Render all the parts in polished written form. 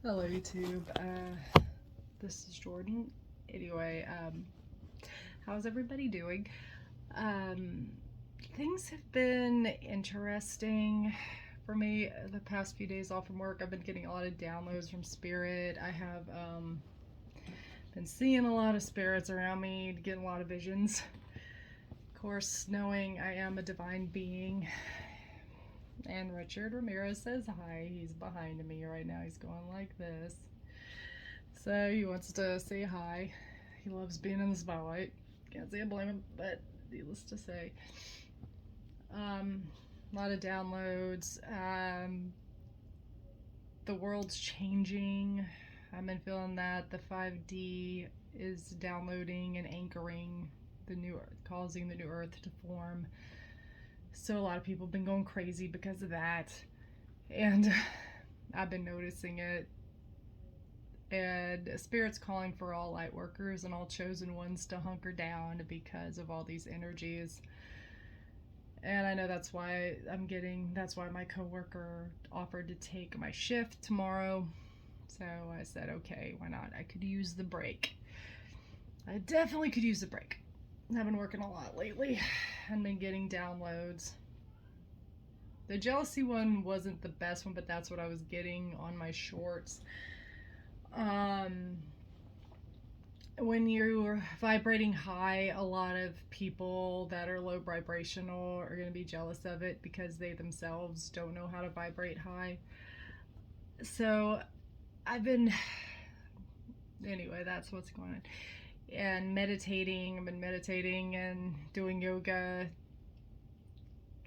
Hello YouTube, this is Jordan. Anyway, how's everybody doing? Um, Things have been interesting for me the past few days off from work. I've been getting a lot of downloads from Spirit. I have been seeing a lot of spirits around me, getting a lot of visions. Of course, knowing I am a divine being. And Richard Ramirez says hi. He's behind me right now. He's going like this. So he wants to say hi. He loves being in the spotlight. Can't say I blame him, but needless to say. A lot of downloads. The world's changing. I've been feeling that the 5D is downloading and anchoring the new earth, causing the new earth to form. So a lot of people have been going crazy because of that. And I've been noticing it. And Spirit's calling for all light workers and all chosen ones to hunker down because of all these energies. And I know that's why my coworker offered to take my shift tomorrow. So I said, okay, why not? I could use the break. I definitely could use the break. I've been working a lot lately and been getting downloads. The jealousy one wasn't the best one, but that's what I was getting on my shorts. When you're vibrating high, a lot of people that are low vibrational are going to be jealous of it because they themselves don't know how to vibrate high. So anyway, that's what's going on. And meditating, I've been meditating and doing yoga.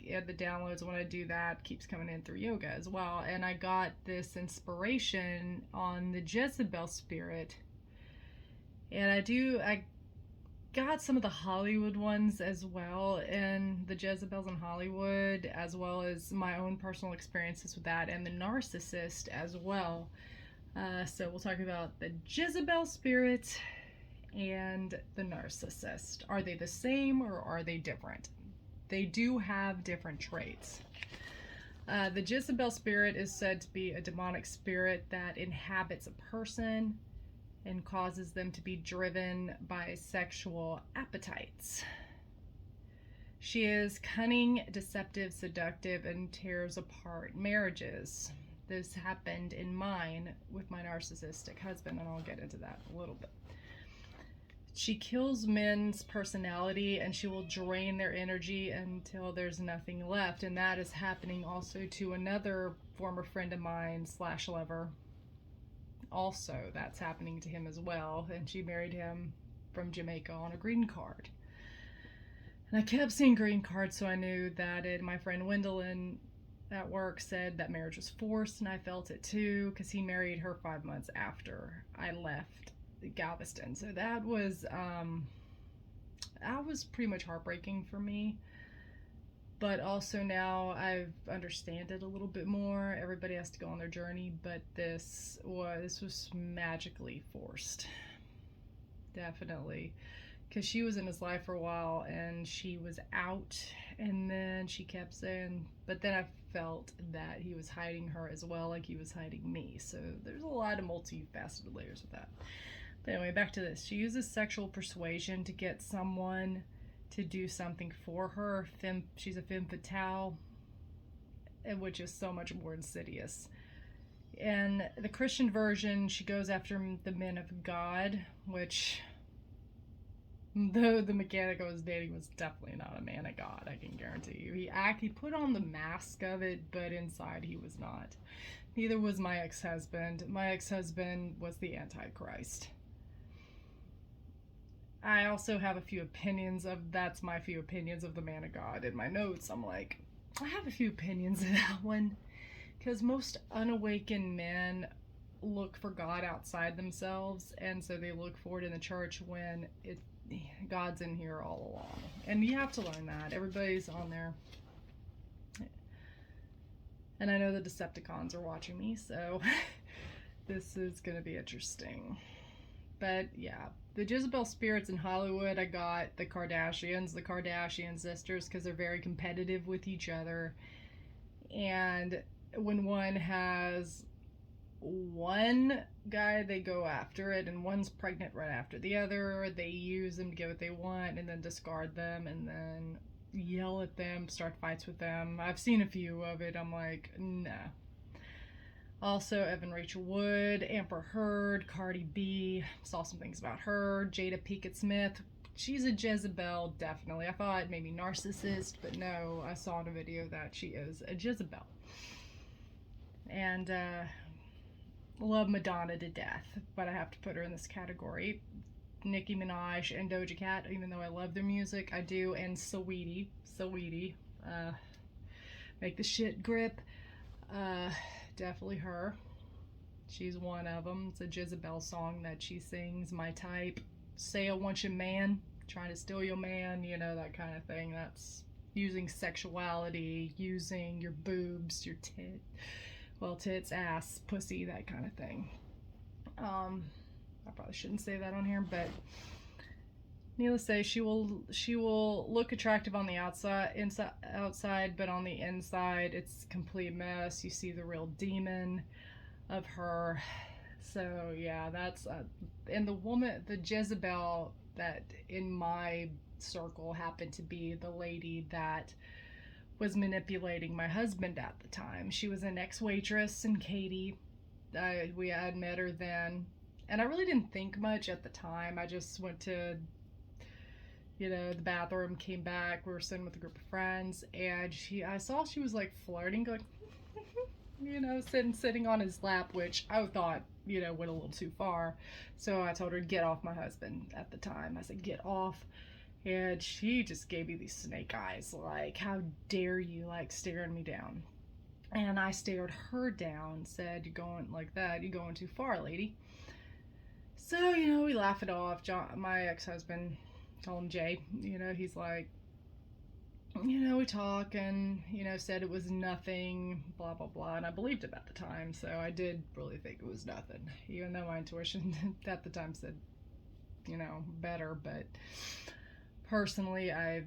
And the downloads when I do that keeps coming in through yoga as well. And I got this inspiration on the Jezebel spirit. And I got some of the Hollywood ones as well, and the Jezebels in Hollywood, as well as my own personal experiences with that, and the narcissist as well. So we'll talk about the Jezebel spirit and the narcissist. Are they the same or are they different? They do have different traits. The Jezebel spirit is said to be a demonic spirit that inhabits a person and causes them to be driven by sexual appetites. She is cunning, deceptive, seductive, and tears apart marriages. This happened in mine with my narcissistic husband, and I'll get into that a little bit. She kills men's personality and she will drain their energy until there's nothing left. And that is happening also to another former friend of mine / lover. Also, that's happening to him as well. And she married him from Jamaica on a green card. And I kept seeing green cards, so I knew that it. My friend Wendelin at work said that marriage was forced, and I felt it too, because he married her 5 months after I left Galveston. So that was pretty much heartbreaking for me. But also now I've understand it a little bit more. Everybody has to go on their journey, but this was magically forced. Definitely. Because she was in his life for a while and she was out, and then she kept saying, but then I felt that he was hiding her as well, like he was hiding me. So there's a lot of multifaceted layers with that. But anyway, back to this. She uses sexual persuasion to get someone to do something for her. She's a femme fatale, which is so much more insidious. In the Christian version, she goes after the men of God, which, though the mechanic I was dating was definitely not a man of God, I can guarantee you. He put on the mask of it, but inside he was not. Neither was my ex-husband. My ex-husband was the Antichrist. I also have a few opinions of the man of God in my notes. I'm like, I have a few opinions of that one, because most unawakened men look for God outside themselves, and so they look for it in the church when God's in here all along. And you have to learn that. Everybody's on there. And I know the Decepticons are watching me, so this is going to be interesting. But yeah, the Jezebel spirits in Hollywood, I got the Kardashian sisters, because they're very competitive with each other. And when one has one guy, they go after it, and one's pregnant right after the other. They use them to get what they want and then discard them and then yell at them, start fights with them. I've seen a few of it. I'm like, nah. Also, Evan Rachel Wood, Amber Heard, Cardi B. Saw some things about her. Jada Pinkett Smith. She's a Jezebel, definitely. I thought maybe narcissist, but no, I saw in a video that she is a Jezebel. And love Madonna to death, but I have to put her in this category. Nicki Minaj and Doja Cat, even though I love their music, I do. And Saweetie, make the shit grip. Definitely her. She's one of them. It's a Jezebel song that she sings. My type. Say I want your man. Trying to steal your man. You know, that kind of thing. That's using sexuality, using your boobs, your tits, ass, pussy, that kind of thing. I probably shouldn't say that on here, but needless to say, she will look attractive on the outside, but on the inside, it's a complete mess. You see the real demon of her. So yeah, that's and the Jezebel that in my circle happened to be the lady that was manipulating my husband at the time. She was an ex-waitress in Katy. We had met her then, and I really didn't think much at the time. I just went to, the bathroom, came back, we were sitting with a group of friends, and I saw she was like flirting, going, sitting on his lap, which I thought, went a little too far. So I told her to get off my husband at the time. I said, get off. And she just gave me these snake eyes, like, how dare you, like, staring me down. And I stared her down, said, you're going like that, you're going too far, lady. So, we laugh it off. My ex-husband, call him Jay, he's like, we talk and, said it was nothing, blah, blah, blah. And I believed him at the time, so I did really think it was nothing, even though my intuition at the time said, better. But personally, I,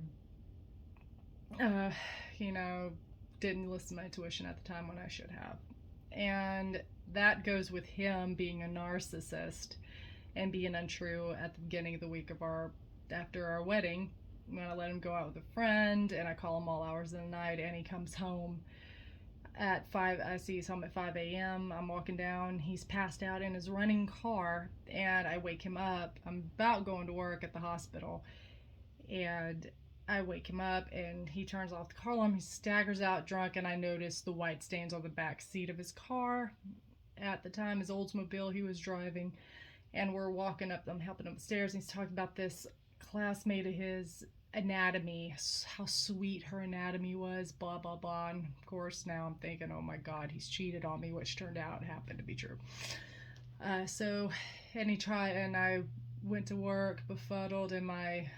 didn't listen to my intuition at the time when I should have. And that goes with him being a narcissist and being untrue at the beginning of the week after our wedding. When I let him go out with a friend, and I call him all hours of the night, and he comes home at 5. I see he's home at 5 a.m. I'm walking down. He's passed out in his running car, and I wake him up. I'm about going to work at the hospital, and I wake him up, and he turns off the car alarm. He staggers out drunk, and I notice the white stains on the back seat of his car. At the time, his Oldsmobile he was driving, and we're walking up. I'm helping him upstairs, and he's talking about this classmate of his anatomy, how sweet her anatomy was, blah, blah, blah. And of course, now I'm thinking, oh my God, he's cheated on me, which turned out happened to be true. And I went to work befuddled, and my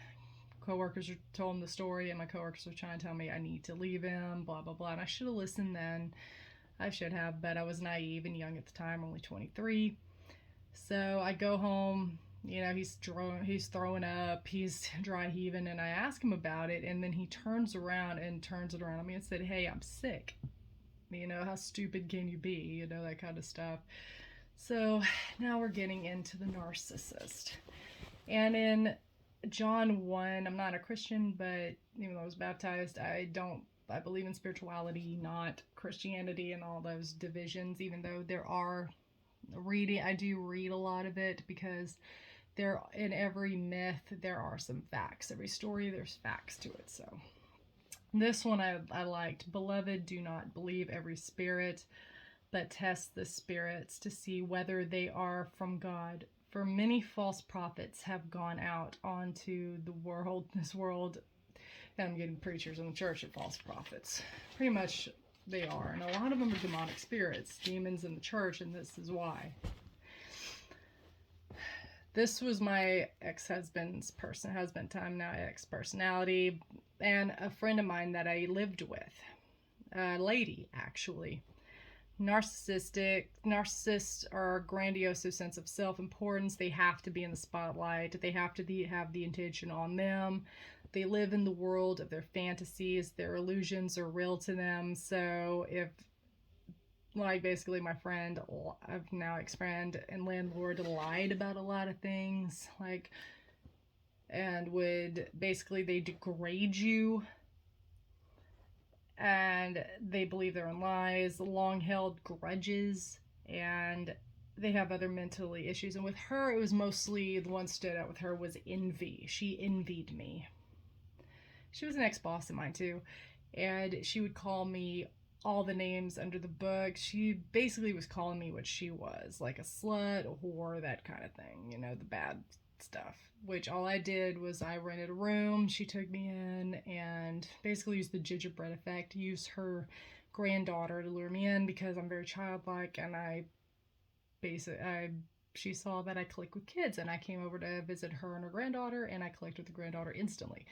coworkers told him the story, and my coworkers were trying to tell me I need to leave him, blah, blah, blah. And I should have listened then. I should have, but I was naive and young at the time, only 23. So I go home, he's throwing up, he's dry heaving, and I ask him about it, and then he turns it around on me and said, hey, I'm sick. How stupid can you be? That kind of stuff. So now we're getting into the narcissist. And in John 1, I'm not a Christian, but even though I was baptized, I believe in spirituality, not Christianity and all those divisions, even though I do read a lot of it, because in every myth there are some facts. Every story, there's facts to it. So this one I liked. Beloved, do not believe every spirit, but test the spirits to see whether they are from God. For many false prophets have gone out onto this world, and I'm getting preachers in the church at false prophets. Pretty much they are, and a lot of them are demonic spirits, demons in the church, and this is why. This was my ex-husband's husband time now, ex-personality, and a friend of mine that I lived with, a lady actually. Narcissists are a grandiose sense of self-importance. They have to be in the spotlight. They have to have the attention on them. They live in the world of their fantasies. Their illusions are real to them. So if like basically my friend, I've now ex-friend and landlord, lied about a lot of things, like, and would basically, they degrade you, and they believe their own lies, long held grudges, and they have other mentally issues. And with her, it was mostly, the one stood out with her was envy. She envied me. She was an ex-boss of mine too, and she would call me all the names under the book. She basically was calling me what she was, like a slut, a whore, that kind of thing, you know, the bad stuff. Which all I did was I rented a room, she took me in, and basically used the gingerbread effect, used her granddaughter to lure me in because I'm very childlike, and she saw that I click with kids, and I came over to visit her and her granddaughter, and I clicked with the granddaughter instantly.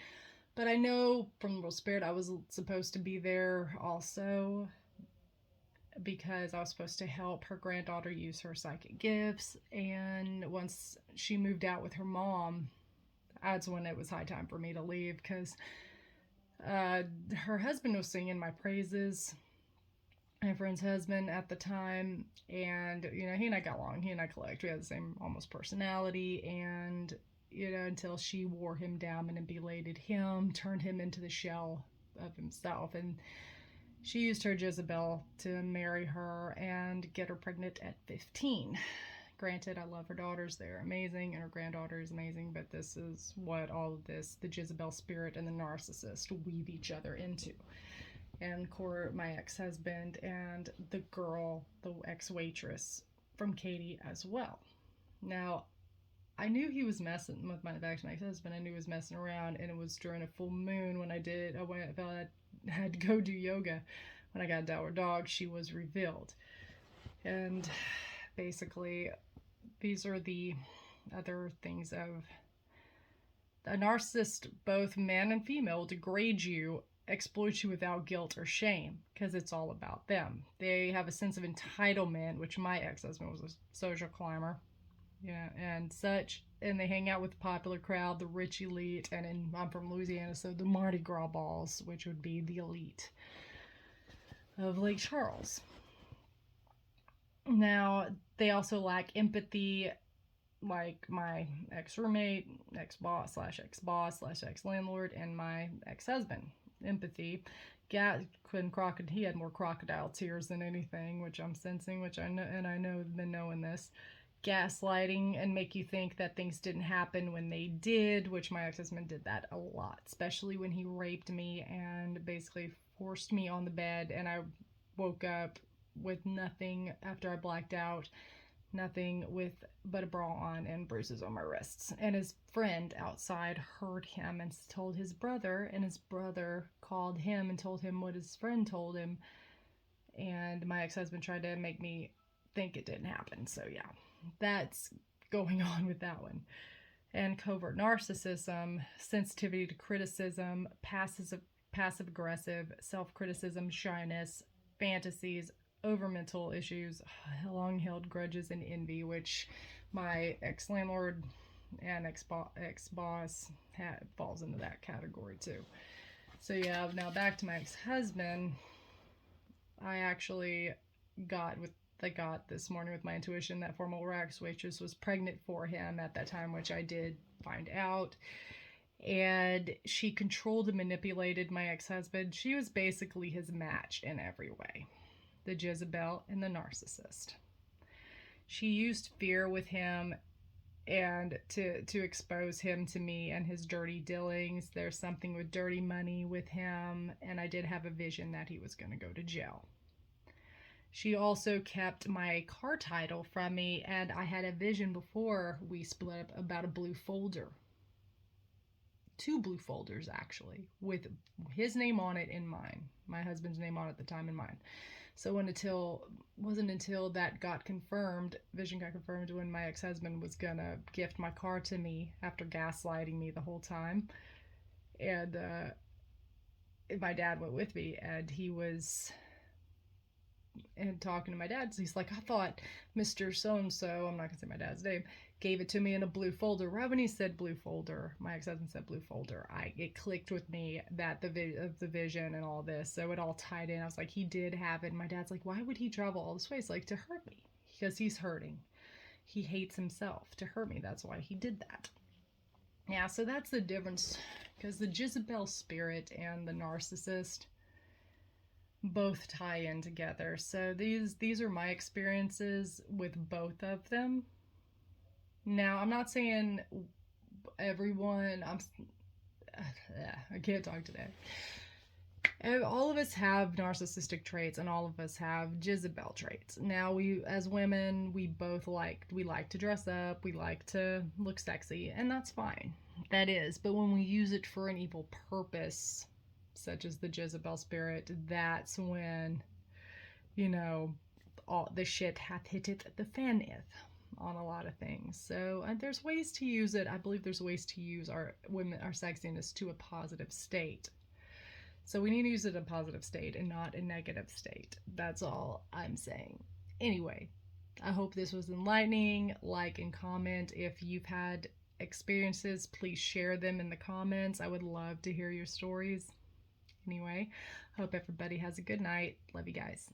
But I know from the World Spirit I was supposed to be there also because I was supposed to help her granddaughter use her psychic gifts. And once she moved out with her mom, that's when it was high time for me to leave because her husband was singing my praises. My friend's husband at the time, and you know, he and I got along. He and I clicked. We had the same almost personality, and you know, until she wore him down, manipulated him, turned him into the shell of himself, and she used her Jezebel to marry her and get her pregnant at 15. Granted, I love her daughters, they're amazing, and her granddaughter is amazing, but this is what all of this, the Jezebel spirit and the narcissist, weave each other into. And my ex-husband, and the girl, the ex-waitress from Katie as well. Now, I knew he was messing with back to my ex-husband. I knew he was messing around, and it was during a full moon when I had to go do yoga. When I got Downward Dog, she was revealed. And basically, these are the other things of a narcissist, both man and female, degrade you, exploit you without guilt or shame because it's all about them. They have a sense of entitlement, which my ex-husband was a social climber, yeah, and such, and they hang out with the popular crowd, the rich elite, and I'm from Louisiana, so the Mardi Gras balls, which would be the elite of Lake Charles. Now, they also lack empathy, like my ex-roommate, ex-boss slash ex-boss slash ex-landlord, and my ex-husband. Empathy. He had more crocodile tears than anything, which I'm sensing, which I know, and I know I've been knowing this. Gaslighting and make you think that things didn't happen when they did, which my ex-husband did that a lot, especially when he raped me and basically forced me on the bed, and I woke up with nothing after I blacked out, nothing with but a bra on and bruises on my wrists. And his friend outside heard him and told his brother, and his brother called him and told him what his friend told him, and my ex-husband tried to make me think it didn't happen. So yeah, that's going on with that one. And covert narcissism, sensitivity to criticism, passive aggressive, self-criticism, shyness, fantasies, over mental issues, long held grudges, and envy, which my ex-landlord and ex-boss falls into that category too. So yeah, now back to my ex-husband. I actually got this morning with my intuition that former wax waitress was pregnant for him at that time, which I did find out. And she controlled and manipulated my ex-husband. She was basically his match in every way. The Jezebel and the narcissist. She used fear with him and to expose him to me and his dirty dealings. There's something with dirty money with him, and I did have a vision that he was going to go to jail. She also kept my car title from me, and I had a vision before we split up about a blue folder. 2 blue folders, actually, with his name on it and mine. My husband's name on it at the time and mine. So wasn't until that got confirmed, vision got confirmed, when my ex-husband was gonna gift my car to me after gaslighting me the whole time. And my dad went with me, and he was and talking to my dad. So he's like, I thought Mr. So-and-so, I'm not gonna say my dad's name, gave it to me in a blue folder. Right when he said blue folder, my ex-husband said blue folder, it clicked with me that the vision and all this. So it all tied in. I was like, he did have it. And my dad's like, why would he travel all this way? It's like, to hurt me, because he's hurting. He hates himself, to hurt me. That's why he did that. Yeah, so that's the difference, because the Jezebel spirit and the narcissist both tie in together. So these are my experiences with both of them. Now, I'm not saying everyone, I can't talk today. All of us have narcissistic traits, and all of us have Jezebel traits. Now, we as women, we like to dress up, we like to look sexy, and that's fine. That is, but when we use it for an evil purpose, such as the Jezebel spirit, that's when, all the shit hath hitteth the faneth on a lot of things. So there's ways to use it. I believe there's ways to use our sexiness to a positive state. So we need to use it in a positive state and not a negative state. That's all I'm saying. Anyway, I hope this was enlightening. Like and comment. If you've had experiences, please share them in the comments. I would love to hear your stories. Anyway, hope everybody has a good night. Love you guys.